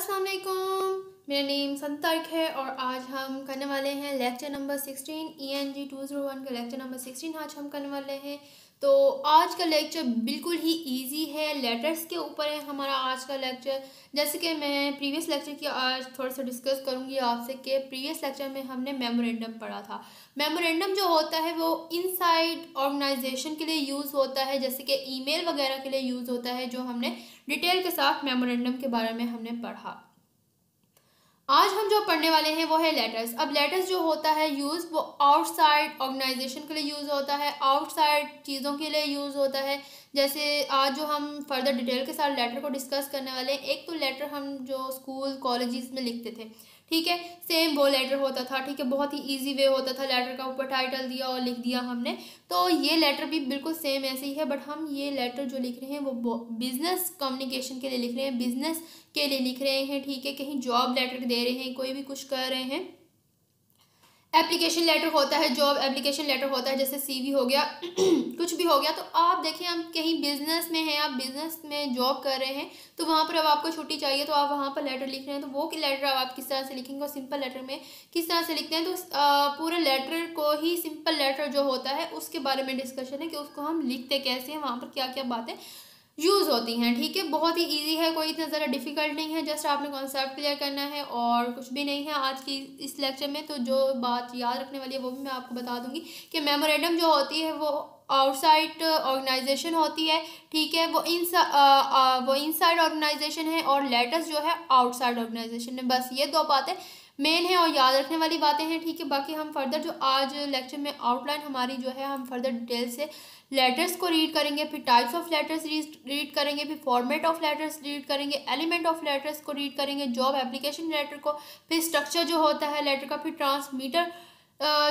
अस्सलाम वालेकुम, मेरा नेम संतारिक है और आज हम करने वाले हैं लेक्चर नंबर 16 ENG 201 का लेक्चर नंबर 16 आज हम करने वाले हैं। तो आज का लेक्चर बिल्कुल ही इजी है, लेटर्स के ऊपर है हमारा आज का लेक्चर। जैसे कि मैं प्रीवियस लेक्चर की आज थोड़ा सा डिस्कस करूंगी आपसे कि प्रीवियस लेक्चर में हमने मेमोरेंडम पढ़ा था। मेमोरेंडम जो होता है वो इनसाइड ऑर्गेनाइजेशन के लिए यूज़ होता है, जैसे कि ईमेल वगैरह के लिए यूज़ होता है, जो हमने डिटेल के साथ मेमोरेंडम के बारे में हमने पढ़ा। आज हम जो पढ़ने वाले हैं वो है लेटर्स। अब लेटर्स जो होता है यूज़ वो आउटसाइड ऑर्गेनाइजेशन के लिए यूज़ होता है, आउटसाइड चीज़ों के लिए यूज़ होता है। जैसे आज जो हम फर्दर डिटेल के साथ लेटर को डिस्कस करने वाले हैं, एक तो लेटर हम जो स्कूल कॉलेजेस में लिखते थे, ठीक है, सेम वो लेटर होता था, ठीक है, बहुत ही इजी वे होता था, लेटर का ऊपर टाइटल दिया और लिख दिया हमने। तो ये लेटर भी बिल्कुल सेम ऐसे ही है, बट हम ये लेटर जो लिख रहे हैं वो बिजनेस कम्युनिकेशन के लिए लिख रहे हैं, बिजनेस के लिए लिख रहे हैं, ठीक है, कहीं जॉब लेटर दे रहे हैं, कोई भी कुछ कर रहे हैं। एप्लीकेशन लेटर होता है, जॉब एप्लीकेशन लेटर होता है, जैसे सीवी हो गया कुछ भी हो गया। तो आप देखिए, हम कहीं बिजनेस में हैं, आप बिजनेस में जॉब कर रहे हैं, तो वहाँ पर अब आपको छुट्टी चाहिए तो आप वहाँ पर लेटर लिख रहे हैं, तो वो लेटर अब आप किस तरह से लिखेंगे और सिंपल लेटर में किस तरह से लिखते हैं। तो पूरे लेटर को ही सिंपल लेटर जो होता है उसके बारे में डिस्कशन है कि उसको हम लिखते कैसे हैं, वहाँ पर क्या क्या बातें यूज़ होती हैं, ठीक है। बहुत ही इजी है, कोई इतना ज़्यादा डिफिकल्ट नहीं है, जस्ट आपने कॉन्सेप्ट क्लियर करना है और कुछ भी नहीं है आज की इस लेक्चर में। तो जो बात याद रखने वाली है वो भी मैं आपको बता दूंगी कि मेमोरेंडम जो होती है वो आउटसाइड ऑर्गेनाइजेशन होती है, ठीक है, वो इनसाइड ऑर्गेनाइजेशन है और लेटर्स जो है आउटसाइड ऑर्गेनाइजेशन है। बस ये दो बातें मेन है और याद रखने वाली बातें हैं, ठीक है। बाकी हम फर्दर जो आज लेक्चर में आउटलाइन हमारी जो है, हम फर्दर डिटेल से लेटर्स को रीड करेंगे, फिर टाइप्स ऑफ लेटर्स रीड करेंगे, फिर फॉर्मेट ऑफ लेटर्स रीड करेंगे, एलिमेंट ऑफ लेटर्स को रीड करेंगे, जॉब एप्लीकेशन लेटर को, फिर स्ट्रक्चर जो होता है लेटर का, फिर ट्रांसमीटर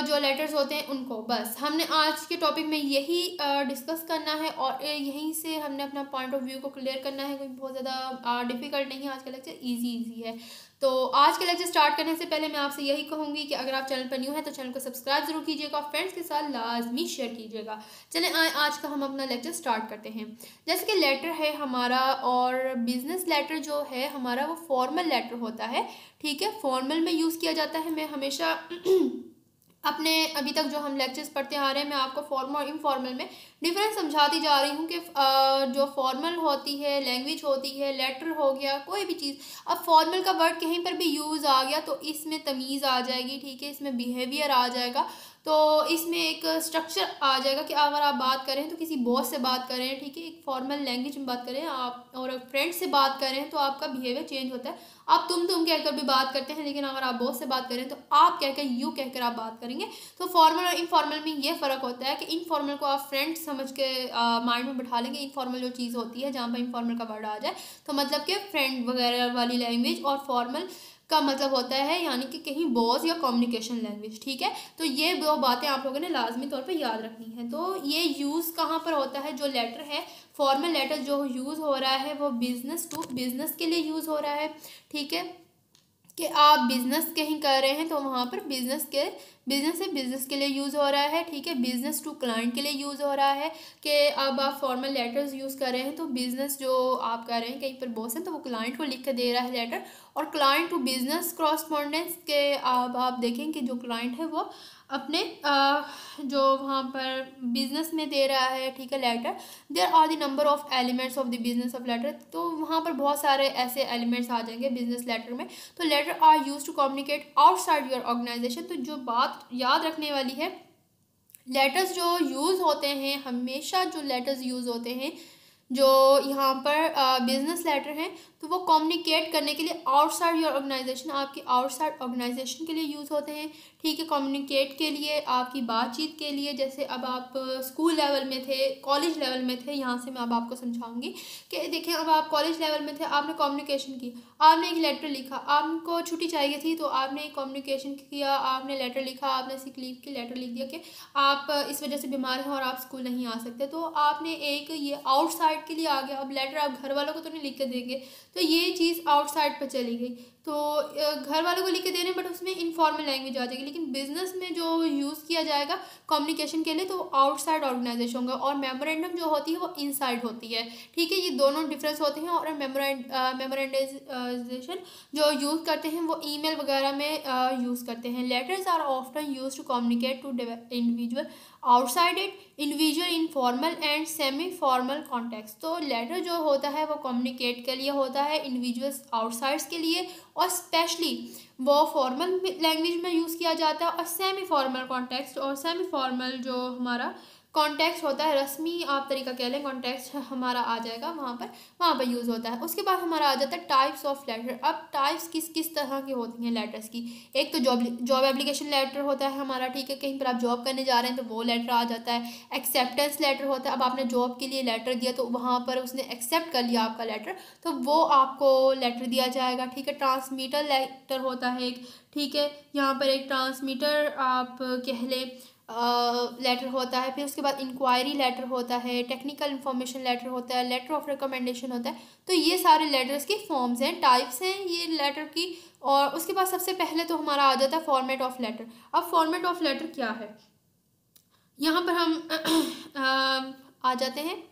जो लेटर्स होते हैं उनको। बस हमने आज के टॉपिक में यही डिस्कस करना है और यहीं से हमने अपना पॉइंट ऑफ व्यू को क्लियर करना है। कोई बहुत ज़्यादा डिफिकल्ट नहीं है, आज का लेक्चर इजी है। तो आज के लेक्चर स्टार्ट करने से पहले मैं आपसे यही कहूँगी कि अगर आप चैनल पर न्यू हैं तो चैनल को सब्सक्राइब जरूर कीजिएगा, फ्रेंड्स के साथ लाजमी शेयर कीजिएगा। चलें आज का हम अपना लेक्चर स्टार्ट करते हैं। जैसे कि लेटर है हमारा और बिजनेस लेटर जो है हमारा वो फॉर्मल लेटर होता है, ठीक है, फॉर्मल में यूज़ किया जाता है। मैं हमेशा अपने अभी तक जो हम लेक्चर्स पढ़ते आ रहे हैं, मैं आपको फॉर्मल और इनफॉर्मल में डिफरेंस समझाती जा रही हूँ कि जो फॉर्मल होती है लैंग्वेज होती है, लेटर हो गया, कोई भी चीज़, अब फॉर्मल का वर्ड कहीं पर भी यूज़ आ गया तो इसमें तमीज़ आ जाएगी, ठीक है, इसमें बिहेवियर आ जाएगा, तो इसमें एक स्ट्रक्चर आ जाएगा कि अगर आप बात करें तो किसी बॉस से बात करें, ठीक है, एक फॉर्मल लैंग्वेज में बात करें आप, और फ्रेंड से बात करें तो आपका बिहेवियर चेंज होता है। आप तुम कहकर भी बात करते हैं, लेकिन अगर आप बॉस से बात करें तो आप कहकर यू कहकर आप बात करेंगे। तो फॉर्मल और इनफॉर्मल में ये फ़र्क होता है कि इनफॉर्मल को आप फ्रेंड समझ के माइंड में बैठा लेंगे। इनफॉर्मल जो चीज़ होती है जहाँ पर इनफॉर्मल का वर्ड आ जाए तो मतलब कि फ्रेंड वगैरह वाली लैंग्वेज, और फॉर्मल का मतलब होता है यानी कि कहीं बॉस या कम्युनिकेशन लैंग्वेज, ठीक है। तो ये दो बातें आप लोगों ने लाजमी तौर पे याद रखनी है। तो ये यूज़ कहाँ पर होता है, जो लेटर है फॉर्मल लेटर जो यूज़ हो रहा है वो बिजनेस टू बिजनेस के लिए यूज़ हो रहा है, ठीक है, कि आप बिजनेस कहीं कर रहे हैं तो वहाँ पर बिजनेस से बिजनेस के लिए यूज़ हो रहा है, ठीक है, बिजनेस टू क्लाइंट के लिए यूज़ हो रहा है कि अब आप फॉर्मल लेटर्स यूज़ कर रहे हैं तो बिजनेस जो आप कर रहे हैं कहीं पर बॉस है तो वो क्लाइंट को लिख के दे रहा है लेटर, और क्लाइंट टू बिजनेस कॉरस्पॉन्डेंस के अब आप देखें कि जो क्लाइंट है वो अपने जो वहाँ पर बिजनेस में दे रहा है, ठीक है, letter, there are the number of elements of the business of letter, तो वहाँ पर बहुत सारे ऐसे एलिमेंट्स आ जाएंगे बिजनेस लेटर में। तो letter are use to communicate outside your organisation. तो जो बात याद रखने वाली है, लेटर्स जो यूज़ होते हैं, हमेशा जो लेटर्स यूज़ होते हैं जो यहाँ पर बिजनेस लेटर हैं तो वो कम्युनिकेट करने के लिए आउटसाइड योर ऑर्गेनाइजेशन, आपकी आउटसाइड ऑर्गेनाइजेशन के लिए यूज़ होते हैं, ठीक है, कम्युनिकेट के लिए, आपकी बातचीत के लिए। जैसे अब आप स्कूल लेवल में थे, कॉलेज लेवल में थे, यहाँ से मैं अब आपको समझाऊंगी कि देखें, अब आप कॉलेज लेवल में थे, आपने कम्युनिकेशन की, आपने एक लेटर लिखा, आपको छुट्टी चाहिए थी तो आपने एक कम्युनिकेशन किया, आपने लेटर लिखा, आपने सिक लीव की लेटर लिख दिया कि आप इस वजह से बीमार हैं और आप स्कूल नहीं आ सकते, तो आपने एक ये आउटसाइड के लिए आ गया। अब लेटर आप घर वालों को तो नहीं लिख के देंगे, तो ये चीज़ आउटसाइड पर चली गई। तो घर वालों को लिख के दे रहे हैं बट उसमें इनफॉर्मल लैंग्वेज आ जाएगी। लेकिन बिजनेस में जो यूज़ किया जाएगा कम्युनिकेशन के लिए तो आउटसाइड ऑर्गेनाइजेशन होगा, और मेमोरेंडम जो होती है वो इनसाइड होती है। ठीक है, ये दोनों डिफरेंस होते हैं। और मेमोरेंडाइजेशन जो यूज़ करते हैं वो ईमेल वगैरह में यूज़ करते हैं। Letters are often use to communicate to individual outside it, individual in formal and semi formal context. तो लेटर जो होता है वो कम्युनिकेट के लिए होता है, इंडिविजुअल्स आउटसाइड्स के लिए, और स्पेशली वो फॉर्मल लैंग्वेज में यूज़ किया जाता है। और सेमी फॉर्मल कॉन्टेक्स्ट, और सेमी फॉर्मल जो हमारा कॉन्टेक्स्ट होता है, रस्मी आप तरीका कह लें, कॉन्टेक्स्ट हमारा आ जाएगा वहाँ पर यूज़ होता है। उसके बाद हमारा आ जाता है टाइप्स ऑफ लेटर। अब टाइप्स किस किस तरह की होती हैं लेटर्स की। एक तो जॉब एप्लीकेशन लेटर होता है हमारा, ठीक है, कहीं पर आप जॉब करने जा रहे हैं तो वो लेटर आ जाता है। एक्सेप्टेंस लेटर होता है, अब आपने जॉब के लिए लेटर दिया तो वहाँ पर उसने एक्सेप्ट कर लिया आपका लेटर, तो वो आपको लेटर दिया जाएगा। ठीक है, ट्रांसमीटर लेटर होता है एक, ठीक है, यहाँ पर एक ट्रांसमीटर आप कह लें लेटर होता है। फिर उसके बाद इंक्वायरी लेटर होता है, टेक्निकल इंफॉर्मेशन लेटर होता है, लेटर ऑफ रिकमेंडेशन होता है। तो ये सारे लेटर्स की फॉर्म्स हैं, टाइप्स हैं ये लेटर की। और उसके बाद सबसे पहले तो हमारा आ जाता है फॉर्मेट ऑफ लेटर। अब फॉर्मेट ऑफ लेटर क्या है, यहाँ पर हम आ जाते हैं।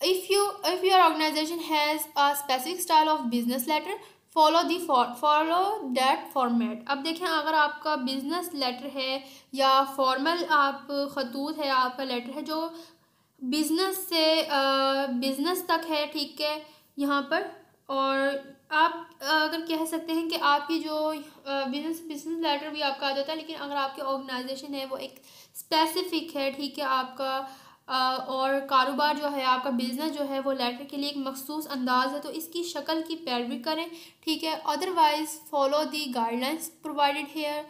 If your organization has a specific style of business letter, follow that format। अब देखें, अगर आपका बिजनेस लेटर है या फॉर्मल आप खतूत है, आपका लेटर है जो बिजनेस से बिजनेस तक है, ठीक है, यहाँ पर, और आप अगर कह सकते हैं कि आपकी जो बिजनेस लेटर भी आपका आ जाता है। लेकिन अगर आपकी ऑर्गेनाइजेशन है वो एक स्पेसिफिक है, ठीक है, आपका और कारोबार जो है, आपका बिजनेस जो है वो लेटर के लिए एक मखसूस अंदाज है, तो इसकी शक्ल की पैरवी करें। ठीक है, otherwise follow the guidelines provided here.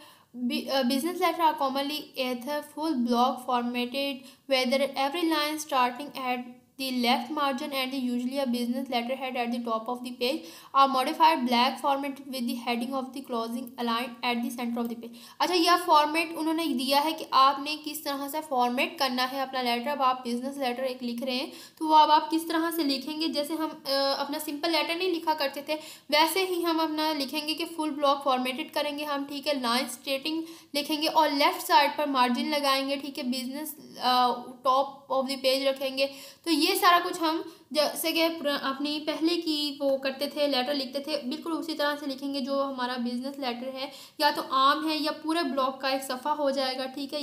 Business letter are commonly either full block formatted, whether every line starting at the left margin and usually a business letterhead at the top of the page, are modified black formatted with the heading of the closing aligned at the center of the page। अच्छा, यह format उन्होंने दिया है कि आपने किस तरह से फॉर्मेट करना है अपना लेटर। अब आप बिजनेस लेटर एक लिख रहे हैं तो वो अब आप किस तरह से लिखेंगे, जैसे हम अपना सिंपल लेटर नहीं लिखा करते थे वैसे ही हम अपना लिखेंगे कि फुल ब्लॉक फॉर्मेटेड करेंगे हम, ठीक है, लाइन स्ट्रेटिंग लिखेंगे और लेफ्ट साइड पर मार्जिन लगाएंगे, ठीक है, business top of the page रखेंगे। तो ये सारा कुछ हम जैसे कि अपनी पहले की वो करते थे, लेटर लिखते थे, बिल्कुल उसी तरह से लिखेंगे जो हमारा बिजनेस लेटर है। या तो आम है या पूरे ब्लॉक का एक सफ़ा हो जाएगा, ठीक है,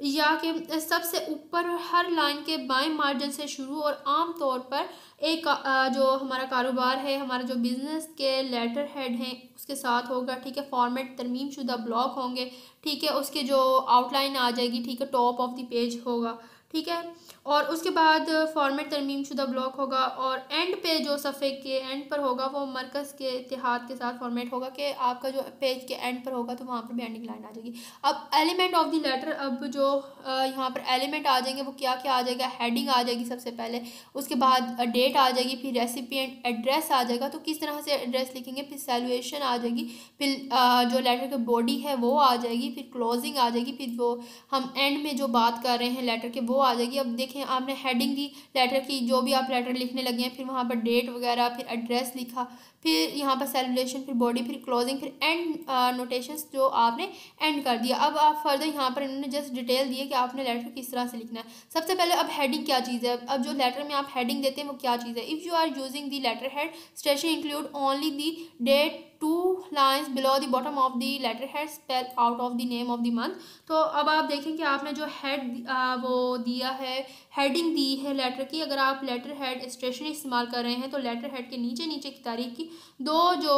या कि सबसे ऊपर हर लाइन के बाएं मार्जिन से शुरू, और आम तौर पर एक जो हमारा कारोबार है, हमारा जो बिज़नेस के लेटर हेड हैं उसके साथ होगा, ठीक है, फॉर्मेट तरमीम शुदा ब्लॉक होंगे, ठीक है, उसके जो आउटलाइन आ जाएगी, ठीक है, टॉप ऑफ द पेज होगा, ठीक है, और उसके बाद फॉर्मेट तरमीम शुदा ब्लॉक होगा, और एंड पे जो सफ़े के एंड पर होगा वो मरकज़ के इत्तेहाद के साथ फॉर्मेट होगा कि आपका जो पेज के एंड पर होगा तो वहाँ पर भी एंडिंग लाइन आ जाएगी। अब एलिमेंट ऑफ द लेटर, अब जो यहाँ पर एलिमेंट आ जाएंगे वो क्या क्या आ जाएगा, हेडिंग आ जाएगी सबसे पहले, उसके बाद डेट आ जाएगी, फिर रेसिपिएंट एड्रेस आ जाएगा, तो किस तरह से एड्रेस लिखेंगे, फिर सैलुएशन आ जाएगी, फिर जो लेटर की बॉडी है वो आ जाएगी, फिर क्लोजिंग आ जाएगी, फिर वो हम एंड में जो बात कर रहे हैं लेटर के वो आ जाएगी। अब देखें, आपने हेडिंग दी लेटर की, जो भी आप लेटर लिखने लगे हैं, फिर वहाँ पर डेट वगैरह, फिर एड्रेस लिखा, फिर यहाँ पर सेलिब्रेशन, फिर बॉडी, फिर क्लोजिंग, फिर एंड नोटेशंस जो आपने एंड कर दिया। अब आप फर्दर यहाँ पर इन्होंने जस्ट डिटेल दी है कि आपने लेटर किस तरह से लिखना है। सबसे पहले अब हेडिंग क्या चीज़ है, अब जो लेटर में आप हेडिंग देते हैं वो क्या चीज़ है। If you are using the letterhead station include only the date 2 lines below the bottom of the letterhead spell out of the name of the month। तो अब आप देखें कि आपने जो हेड वो दिया है, हेडिंग दी है लेटर की, अगर आप लेटर हेड स्टेशनरी इस्तेमाल कर रहे हैं तो लेटर हेड के नीचे नीचे की तारीख की दो जो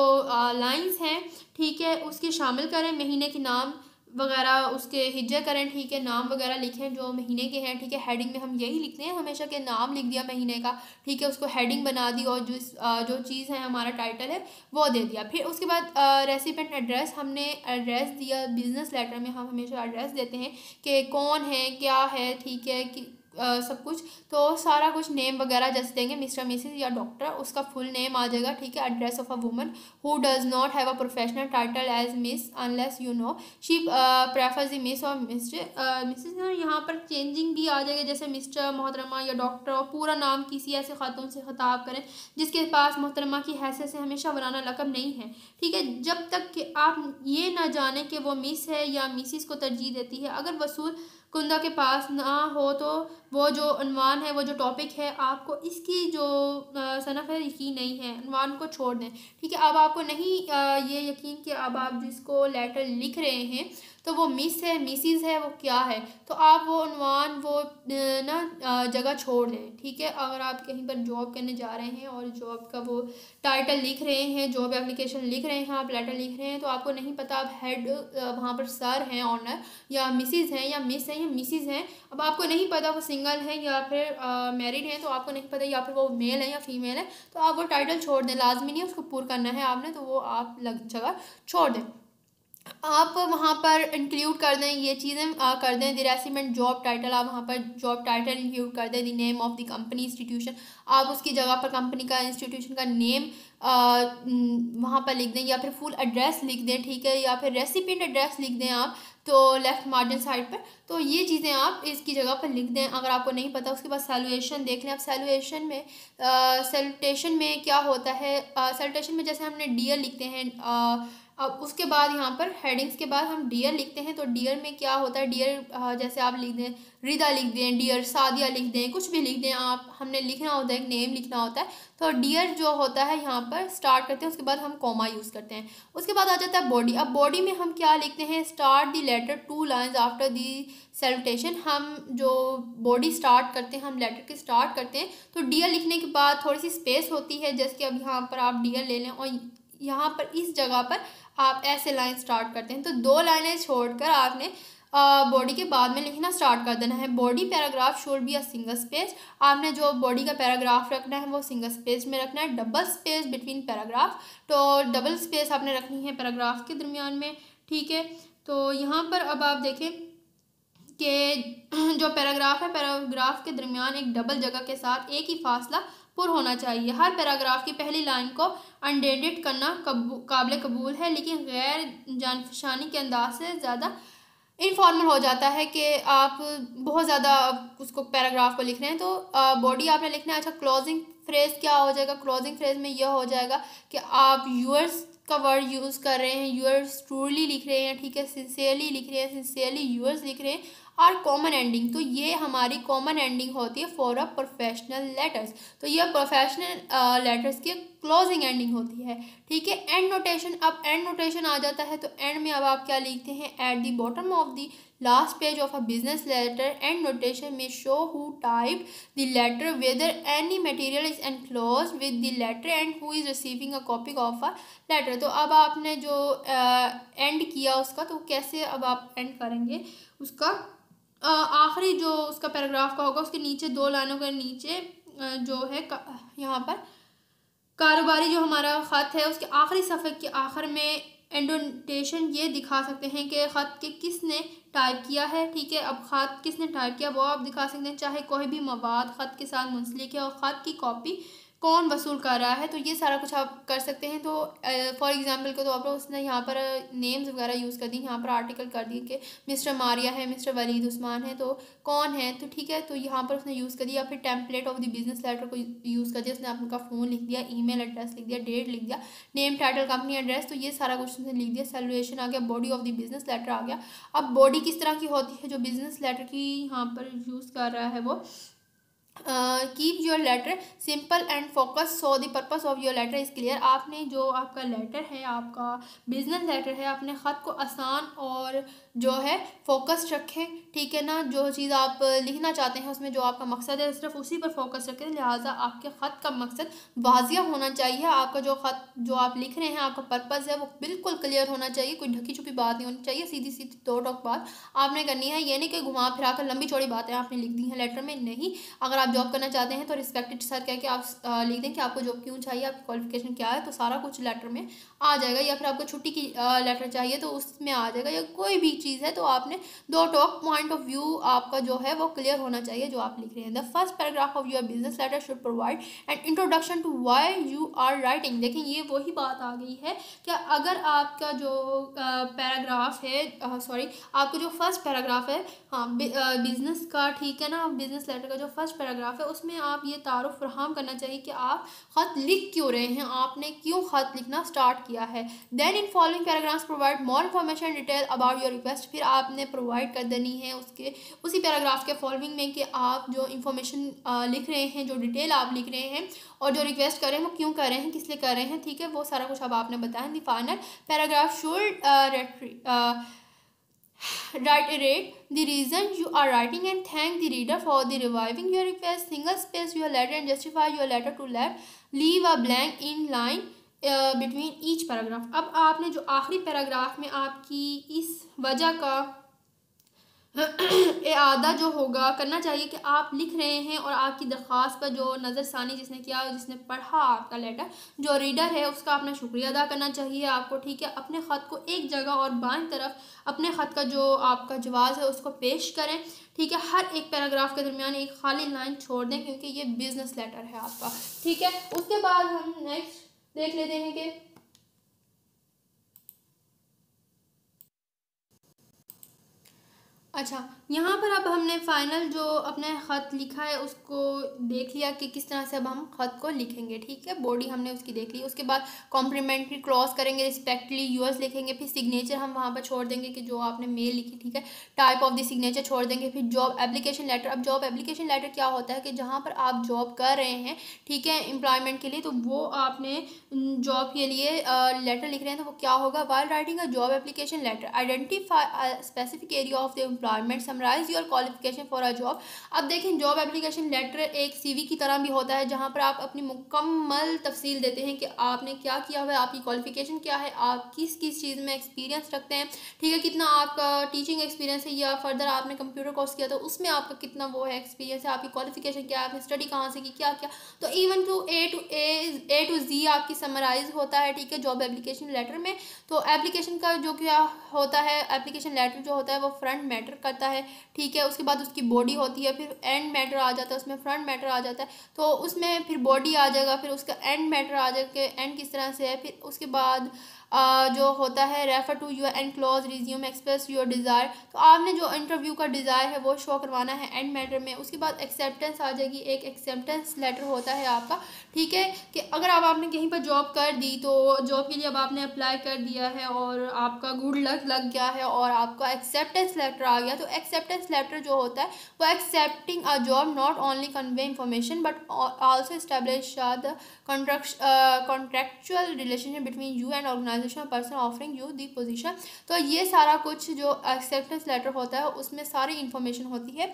लाइंस हैं, ठीक है, उसकी शामिल करें, महीने के नाम वगैरह उसके हिज्जे करें, ठीक है, नाम वगैरह लिखें जो महीने के हैं, ठीक है, हेडिंग में हम यही लिखते हैं हमेशा के नाम लिख दिया महीने का, ठीक है, उसको हेडिंग बना दी और जो चीज़ है हमारा टाइटल है वो दे दिया। फिर उसके बाद रेसिपेंट एड्रेस, हमने एड्रेस दिया, बिजनेस लेटर में हम हमेशा एड्रेस देते हैं कि कौन है, क्या है, ठीक है, कि सब कुछ, तो सारा कुछ नेम वगैरह जैसे देंगे मिस्टर मिसिस या डॉक्टर, उसका फुल नेम आ जाएगा, ठीक है। Address of a woman who does not have a professional title as miss unless you know she prefers the miss और मिस्टर मिसिस। यहाँ पर चेंजिंग भी आ जाएगा, जैसे मिस्टर मोहतरमा या डॉक्टर, और पूरा नाम किसी ऐसे खातून से खिताब करें जिसके पास मोहतरमा की हैसियत से हमेशा वराना लक़ब नहीं है, ठीक है, जब तक कि आप ये ना जाने कि वो मिस है या मिसिस को तरजीह देती है। अगर वसूल कुंदा के पास ना हो तो वो जो अनवान है, वो जो टॉपिक है, आपको इसकी जो सनफ़ है यकीन नहीं है, अनवान को छोड़ दें, ठीक है। अब आपको नहीं ये यकीन कि अब आप जिसको लेटर लिख रहे हैं तो वो मिस है, मिसिस है, वो क्या है, तो आप वो अनवान वो ना जगह छोड़ दें, ठीक है। अगर आप कहीं पर जॉब करने जा रहे हैं और जॉब का वो टाइटल लिख रहे हैं, जॉब एप्लीकेशन लिख रहे हैं, आप लेटर लिख रहे हैं, तो आपको नहीं पता आप हेड वहाँ पर सर हैं, ऑनर, या मिसिस हैं या मिस हैं या मिसिस हैं, अब आपको नहीं पता वो सिंगल है या फिर मैरिड हैं, तो आपको नहीं पता या फिर वो मेल है या फीमेल है, तो आप वो टाइटल छोड़ दें, लाजमी नहीं उसको पूरा करना है आपने, तो वो आप जगह छोड़ दें। आप वहाँ पर इंक्लूड कर दें ये चीज़ें कर दें, द रेसिडेंट जॉब टाइटल, आप वहाँ पर जॉब टाइटल इंक्लूड कर दें, the name of the company institution, आप उसकी जगह पर कंपनी का इंस्टीट्यूशन का नेम वहाँ पर लिख दें, या फिर फुल एड्रेस लिख दें, ठीक है, या फिर रेसिपिएंट एड्रेस लिख दें आप, तो लेफ़्ट मार्जिन साइड पर, तो ये चीज़ें आप इसकी जगह पर लिख दें। अगर आपको नहीं पता, उसके बाद सैल्यूएशन देख लें। अब सैल्यूएशन में सैल्यूटेशन में क्या होता है, सैल्यूटेशन में जैसे हमने डियर लिखते हैं, अब उसके बाद यहाँ पर हेडिंग्स के बाद हम डियर लिखते हैं, तो डियर में क्या होता है, डियर जैसे आप लिख दें, रिदा लिख दें, डियर सादिया लिख दें, कुछ भी लिख दें आप, हमने लिखना होता है, एक नेम लिखना होता है, तो डियर जो होता है यहाँ पर स्टार्ट करते हैं, उसके बाद हम कॉमा यूज़ करते हैं। उसके बाद आ जाता है बॉडी। अब बॉडी में हम क्या लिखते हैं, start the letter 2 lines after the salutation, हम जो बॉडी स्टार्ट करते हैं, हम लेटर के स्टार्ट करते हैं, तो डियर लिखने के बाद थोड़ी सी स्पेस होती है, जैसे कि अब यहाँ पर आप डियर ले लें और यहाँ पर इस जगह पर आप ऐसे लाइन स्टार्ट करते हैं, तो 2 लाइनें छोड़कर आपने बॉडी के बाद में लिखना स्टार्ट कर देना है। Body paragraph should be a single space, आपने जो बॉडी का पैराग्राफ रखना है वो सिंगल स्पेस में रखना है, डबल स्पेस बिटवीन पैराग्राफ, तो डबल स्पेस आपने रखनी है पैराग्राफ के दरमियान में, ठीक है। तो यहाँ पर अब आप देखें कि जो पैराग्राफ है, पैराग्राफ के दरमियान एक डबल जगह के साथ एक ही फासला पुर होना चाहिए। हर पैराग्राफ की पहली लाइन को अनडेटेड करना काबिल कबूल है, लेकिन गैर जानफशानी के अंदाज से ज़्यादा इनफॉर्मल हो जाता है कि आप बहुत ज़्यादा उसको पैराग्राफ को लिख रहे हैं। तो बॉडी आपने लिखना है। अच्छा, क्लोजिंग फ्रेज़ क्या हो जाएगा, क्लोजिंग फ्रेज़ में यह हो जाएगा कि आप यूअर्स का वर्ड यूज़ कर रहे हैं, यूअर्स ट्रूली लिख रहे हैं, ठीक है, सिंसियरली लिख रहे हैं, सिंसियरली यूअर्स लिख रहे हैं, और कॉमन एंडिंग, तो ये हमारी कॉमन एंडिंग होती है फॉर अ प्रोफेशनल लेटर्स, तो ये प्रोफेशनल लेटर्स की क्लोजिंग एंडिंग होती है, ठीक है। एंड नोटेशन, अब एंड नोटेशन आ जाता है, तो एंड में अब आप क्या लिखते हैं, at the bottom of the last page of a business letter and notation में show who typed the letter, whether any material is enclosed with the letter and who is receiving a copy of a letter. तो अब आपने जो and किया उसका, तो कैसे अब आप एंड करेंगे उसका, आखिरी जो उसका पैराग्राफ का होगा उसके नीचे 2 लाइनों के नीचे जो है यहाँ पर कारोबारी जो हमारा ख़त है उसके आखिरी सफ़े के आखिर में एंडोटेशन ये दिखा सकते हैं कि ख़त के किसने टाइप किया है, ठीक है। अब ख़त किसने टाइप किया वो आप दिखा सकते हैं, चाहे कोई भी मवाद ख़त के साथ मुंसलिक है और ख़त की कॉपी कौन वसूल कर रहा है, तो ये सारा कुछ आप कर सकते हैं। तो फॉर एग्जांपल के तौर पर उसने यहाँ पर नेम्स वगैरह यूज़ कर दी, यहाँ पर आर्टिकल कर दिए कि मिस्टर मारिया है, मिस्टर वलीद उस्मान है, तो कौन है, तो ठीक है, तो यहाँ पर उसने यूज़ कर दिया। फिर template of the business letter को यूज़ कर दिया, उसने आपका फ़ोन लिख दिया, ईमेल एड्रेस लिख दिया, डेट लिख दिया, नेम टाइटल कंपनी एड्रेस, तो ये सारा कुछ उसने लिख दिया। सैल्यूएशन आ गया, body of the business letter आ गया। अब बॉडी किस तरह की होती है, जो बिजनेस लेटर की यहाँ पर यूज़ कर रहा है वो keep your letter simple and focus so the purpose of your letter is clear. आपने जो आपका लेटर है, आपका बिजनेस लेटर है, अपने ख़त को आसान और जो है फोकस रखें, ठीक है ना। जो चीज़ आप लिखना चाहते हैं उसमें जो आपका मकसद है सिर्फ उसी पर फोकस रखें, लिहाजा आपके ख़त का मकसद वाज़िया होना चाहिए। आपका जो ख़त जो आप लिख रहे हैं, आपका पर्पज़ है वो बिल्कुल क्लियर होना चाहिए, कोई ढकी छुपी बात नहीं होनी चाहिए, सीधी सीधी दो टोक बात आपने करनी है। ये नहीं कि घुमा फिरा कर लंबी चौड़ी बातें आपने लिख दी हैं लेटर में, नहीं। अगर आप जॉब करना चाहते हैं तो रिस्पेक्टेड सर कह के आप लिख दें कि आपको जॉब क्यों चाहिए, आपकी क्वालिफिकेशन क्या है, तो सारा कुछ लेटर में आ जाएगा। या फिर आपको छुट्टी की लेटर चाहिए तो उसमें आ जाएगा, या कोई भी चीज़ है तो आपने दो टॉप पॉइंट ऑफ व्यू आपका जो है वो क्लियर होना चाहिए जो आप लिख रहे हैं। The first paragraph of your business letter should provide an introduction to why you are writing. देखें ये वही बात आ गई है कि अगर आपका जो पैराग्राफ है, सॉरी आपका जो फर्स्ट पैराग्राफ है, हाँ बिजनेस का, ठीक है ना, बिजनेस लेटर का जो फर्स्ट पैराग्राफ है उसमें आप ये तारुफ फराहम करना चाहिए कि आप ख़त लिख क्यों रहे हैं, आपने क्यों ख़त लिखना स्टार्ट किया है। Then in following paragraphs provide more information detail about your request. फिर आपने प्रोवाइड कर देनी है उसके उसी पैराग्राफ के फॉलोइंग में कि आप जो इन्फॉर्मेशन लिख रहे हैं, जो डिटेल आप लिख रहे हैं और जो रिक्वेस्ट कर रहे हैं वो क्यों कर रहे हैं, किस लिए कर रहे हैं, ठीक है, वो सारा कुछ अब आपने बताया। The final paragraph should reiterate the reason you are writing and thank the reader for the reviving your request. Single space your letter and justify your letter to leave a blank in line between each paragraph. अब आपने जो आखिरी paragraph में आपकी इस वजह का आदा जो होगा करना चाहिए कि आप लिख रहे हैं और आपकी दरख्वास्त पर जो नज़रसानी जिसने किया, जिसने पढ़ा आपका लेटर, जो रीडर है उसका अपना शुक्रिया अदा करना चाहिए आपको, ठीक है। अपने ख़त को एक जगह और बाईं तरफ अपने ख़त का जो आपका जवाब है उसको पेश करें, ठीक है। हर एक पैराग्राफ के दरमियान एक खाली लाइन छोड़ दें क्योंकि ये बिजनेस लेटर है आपका, ठीक है। उसके बाद हम नेक्स्ट देख लेते हैं कि अच्छा यहाँ पर अब हमने फाइनल जो अपने ख़त लिखा है उसको देख लिया कि किस तरह से अब हम ख़त को लिखेंगे, ठीक है। बॉडी हमने उसकी देख ली, उसके बाद कॉम्प्लीमेंट्री क्रॉस करेंगे, रिस्पेक्टली यूएस लिखेंगे, फिर सिग्नेचर हम वहाँ पर छोड़ देंगे कि जो आपने मेल लिखी, ठीक है। टाइप ऑफ द सिग्नेचर छोड़ देंगे, फिर जॉब एप्लीकेशन लेटर। अब जॉब एप्लीकेशन लेटर क्या होता है कि जहाँ पर आप जॉब कर रहे हैं, ठीक है, एम्प्लॉयमेंट के लिए, तो वो आपने जॉब के लिए लेटर लिख रहे हैं तो वो क्या होगा, while writing a job application letter identify specific area of the employment, summarise your qualification for a job. अब देखें जॉब एप्लीकेशन लेटर एक सीवी की तरह भी होता है जहाँ पर आप अपनी मुकम्मल तफसील देते हैं कि आपने क्या किया हुआ है, आपकी क्वालिफिकेशन क्या है, आप किस किस चीज़ में एक्सपीरियंस रखते हैं, ठीक है, कितना आपका टीचिंग एक्सपीरियंस है या फर्दर आपने कंप्यूटर कोर्स किया तो उसमें आपका कितना वो है एक्सपीरियंस है, आपकी क्वालिफिकेशन क्या है, आपने स्टडी कहाँ से की, क्या क्या, तो इवन टू ए टू जी आपकी समराइज होता है, ठीक है, जॉब एप्लीकेशन लेटर में। तो एप्लीकेशन का जो क्या होता है, एप्लीकेशन लेटर जो होता है वो फ्रंट मैटर करता है, ठीक है। उसके बाद उसकी बॉडी होती है, फिर एंड मैटर आ जाता है, उसमें फ्रंट मैटर आ जाता है, तो उसमें फिर बॉडी आ जाएगा, फिर उसका एंड मैटर आ जाएगा, एंड किस तरह से है, फिर उसके बाद जो होता है refer to your and close resume express your desire, तो आपने जो इंटरव्यू का डिज़ायर है वो शो करवाना है एंड मैटर में। उसके बाद एक्सेप्टेंस आ जाएगी, एक एक्सेप्टेंस लेटर होता है आपका, ठीक है, कि अगर आपने कहीं पर जॉब कर दी तो जॉब के लिए अब आपने अप्लाई कर दिया है और आपका गुड लक लग गया है और आपका एक्सेप्टेंस लेटर आ गया, तो एक्सेप्टेंस लेटर जो होता है वो accepting a job not only convey information but also establish the contractual relationship between you and organisation person offering you the position. तो ये सारा कुछ जो एक्सेप्टेंस लेटर होता है उसमें सारी इंफॉर्मेशन होती है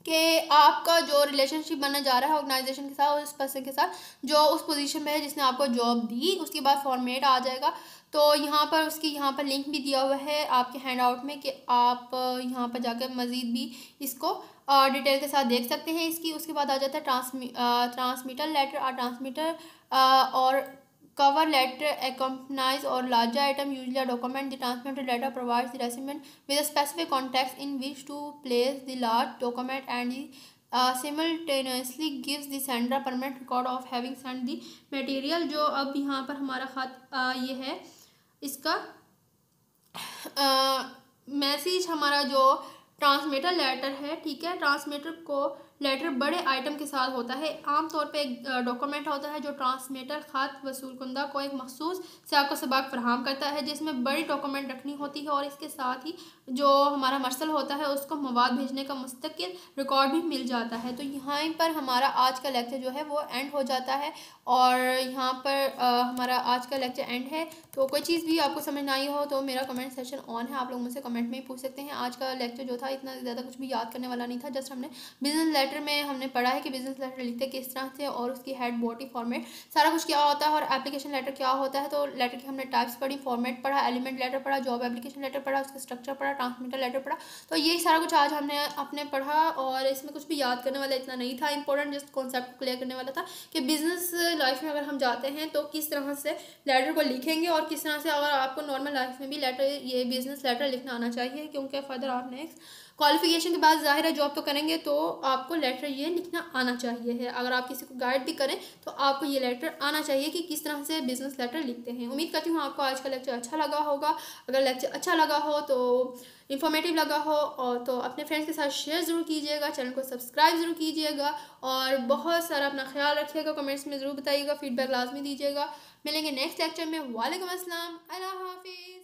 कि आपका जो रिलेशनशिप बनने जा रहा है ऑर्गेनाइजेशन के साथ, उस पर्सन के साथ जो उस पोजीशन में है जिसने आपको जॉब दी। उसके बाद फॉर्मेट आ जाएगा, तो यहाँ पर उसकी यहाँ पर लिंक भी दिया हुआ है आपके हैंड आउट में कि आप यहाँ पर जाकर मज़ीद भी इसको डिटेल के साथ देख सकते हैं इसकी। उसके बाद आ जाता है ट्रांसमीटर लेटर। ट्रांसमीटर और cover letter accompanies or larger item, usually a document. The transmitted letter provides the recipient with a specific context in which to place the large document and simultaneously gives the sender permanent record of having sent the material। जो अब यहाँ पर हमारा खत ये है इसका message हमारा जो ट्रांसमीटर लेटर है, ठीक है, ट्रांसमीटर को लेटर बड़े आइटम के साथ होता है। आमतौर पे एक डॉक्यूमेंट होता है जो ट्रांसमीटर ख़त वसूल कुंदा को एक मखसूस सियाक़ो सबाक़ फराहम करता है जिसमें बड़ी डॉक्यूमेंट रखनी होती है और इसके साथ ही जो हमारा मर्सल होता है उसको मवाद भेजने का मुस्तकिल रिकॉर्ड भी मिल जाता है। तो यहाँ पर हमारा आज का लेक्चर जो है वो एंड हो जाता है और यहाँ पर हमारा आज का लेक्चर एंड है। तो कोई चीज़ भी आपको समझ ना आई हो तो मेरा कमेंट सेक्शन ऑन है, आप लोग मुझसे कमेंट में ही पूछ सकते हैं। आज का लेक्चर जो था इतना ज़्यादा कुछ भी याद करने वाला नहीं था, जस्ट हमने बिजनेस लेटर में हमने पढ़ा है कि बिजनेस लेटर लिखते किस तरह से और उसकी हेड बॉडी फॉर्मेट सारा कुछ क्या होता है और एप्लीकेशन लेटर क्या होता है। तो लेटर की हमने टाइप्स पढ़ी, फॉर्मेट पढ़ा, एलिमेंट लेटर पढ़ा, जॉब एप्लीकेशन लेटर पढ़ा, उसका स्ट्रक्चर पढ़ा, ट्रांसमिटर लेटर पढ़ा। तो यही सारा कुछ आज हमने अपने पढ़ा और इसमें कुछ भी याद करने वाला इतना नहीं था। इंपॉर्टेंट जस्ट कॉन्सेप्ट को क्लियर करने वाला था कि बिजनेस लाइफ में अगर हम जाते हैं तो किस तरह से लेटर को लिखेंगे और किस तरह से अगर आपको नॉर्मल लाइफ में भी लेटर, ये बिजनेस लेटर लिखना आना चाहिए, क्योंकि फर्दर आप नेक्स्ट क्वालिफिकेशन के बाद ज़ाहिर है जॉब तो करेंगे तो आपको लेटर ये लिखना आना चाहिए है। अगर आप किसी को गाइड भी करें तो आपको ये लेटर आना चाहिए कि किस तरह से बिजनेस लेटर लिखते हैं। उम्मीद करती हूँ आपको आज का लेक्चर अच्छा लगा होगा। अगर लेक्चर अच्छा लगा हो तो इन्फॉर्मेटिव लगा हो और तो अपने फ्रेंड्स के साथ शेयर ज़रूर कीजिएगा, चैनल को सब्सक्राइब ज़रूर कीजिएगा और बहुत सारा अपना ख्याल रखिएगा। कमेंट्स में ज़रूर बताइएगा, फीडबैक लाजमी दीजिएगा। मिलेंगे नेक्स्ट लेक्चर में। वालेकुम अस्सलाम, अल्लाह हाफिज़।